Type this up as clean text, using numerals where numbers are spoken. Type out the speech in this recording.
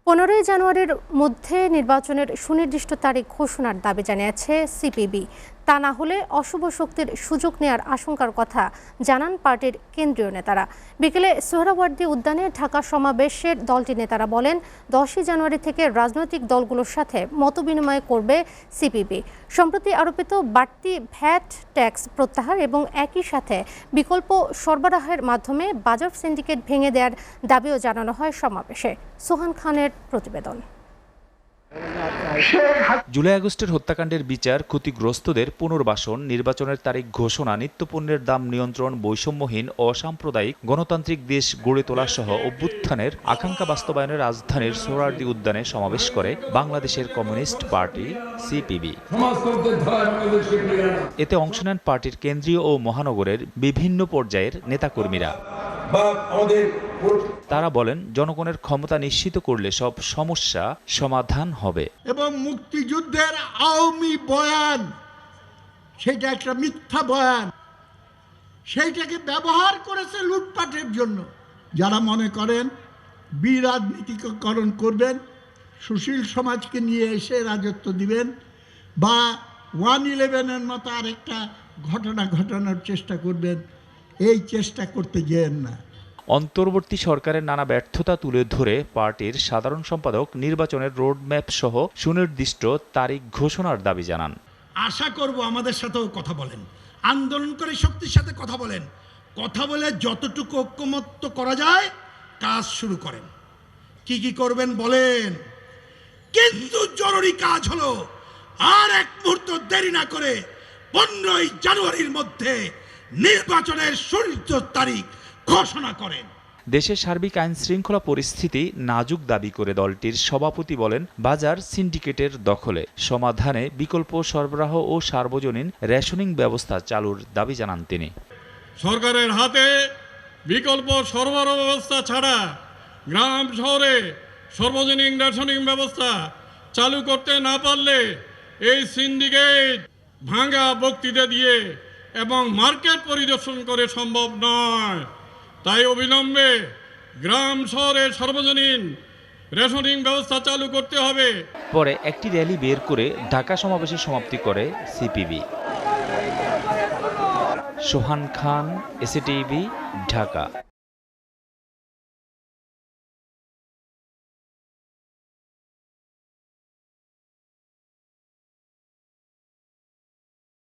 15 জানুয়ারির মধ্যে নির্বাচনের সুনির্দিষ্ট তারিখ ঘোষণার দাবি জানিয়েছে সিপিবি। তা না হলে অশুভ শক্তির সুযোগ নেয়ার আশঙ্কার কথা জানান পার্টির কেন্দ্রীয় নেতারা। বিকেলে সোহরাওয়ার্দী উদ্যানে ঢাকা সমাবেশের দলটির নেতারা বলেন, 10 জানুয়ারি থেকে রাজনৈতিক দলগুলোর সাথে মতবিনিময় করবে সিপিবি। সম্প্রতি আরোপিত বাড়তি ভ্যাট ট্যাক্স প্রত্যাহার এবং একই সাথে বিকল্প সরবরাহের মাধ্যমে বাজার সিন্ডিকেট ভেঙে দেওয়ার দাবিও জানানো হয় সমাবেশে। সোহান খানের প্রতিবেদন। জুলাই আগস্টের হত্যাকাণ্ডের বিচার, ক্ষতিগ্রস্তদের পুনর্বাসন, নির্বাচনের তারিখ ঘোষণা, নিত্যপণ্যের দাম নিয়ন্ত্রণ, বৈষম্যহীন অসাম্প্রদায়িক গণতান্ত্রিক দেশ গড়ে তোলা সহ অভ্যুত্থানের আকাঙ্ক্ষা বাস্তবায়নে রাজধানীর সোহরাওয়ার্দী উদ্যানে সমাবেশ করে বাংলাদেশের কমিউনিস্ট পার্টি সিপিবি। এতে অংশ নেন পার্টির কেন্দ্রীয় ও মহানগরের বিভিন্ন পর্যায়ের নেতাকর্মীরা। তারা বলেন, জনগণের ক্ষমতা নিশ্চিত করলে সব সমস্যা সমাধান হবে। এবং মুক্তিযুদ্ধের আওয়ামী বয়ান, সেটা একটা মিথ্যা বয়ান, সেইটাকে ব্যবহার করেছে লুটপাটের জন্য। যারা মনে করেন বিরাজনীতিকরণ করবেন, সুশীল সমাজকে নিয়ে এসে রাজত্ব দিবেন বা 1/11-এর মতো আরেকটা ঘটনা ঘটানোর চেষ্টা করবেন, এই চেষ্টা করতে যেন না। অন্তর্বর্তী সরকারের নানা ব্যর্থতা তুলে ধরে পার্টির সাধারণ সম্পাদক নির্বাচনের রোডম্যাপ সহ সুনির্দিষ্ট তারিখ ঘোষণার দাবি জানান। আশা করব আমাদের সাথেও কথা বলেন, আন্দোলনকারী শক্তির সাথে কথা বলেন, কথা বলে যতটুকু ঐক্যমত্য করা যায় কাজ শুরু করেন। কি করবেন বলেন, কিন্তু জরুরি কাজ হলো আর এক মুহূর্ত দেরি না করে 15 জানুয়ারির মধ্যে নির্বাচনের সুনির্দিষ্ট তারিখ ঘোষণা করেন। দেশের সার্বিক আইন শৃঙ্খলা পরিস্থিতি নাজুক দাবি করে দলটির সভাপতি বলেন, বাজার সিন্ডিকেটের দখলে সমাধানে বিকল্প সরবরাহ ও সার্বজনীন রেশনিং ব্যবস্থা চালুর দাবি জানান তিনি। সরকারের হাতে বিকল্প সরবরাহ ব্যবস্থা ছাড়া গ্রাম শহরে সর্বজনীন রেশনিং ব্যবস্থা চালু করতে না পারলে এই সিন্ডিকেট ভাঙা বক্তৃতা দিয়ে এবং মার্কেট পরিদর্শন করে সম্ভব নয়। তাই অবিলম্বে গ্রাম শহরে সর্বজনীন রেশনিং ব্যবস্থা চালু করতে হবে। পরে একটি র্যালি বের করে ঢাকা সমাবেশের সমাপ্তি করে সিপিবি। সোহান খান, এসএটিভি, ঢাকা।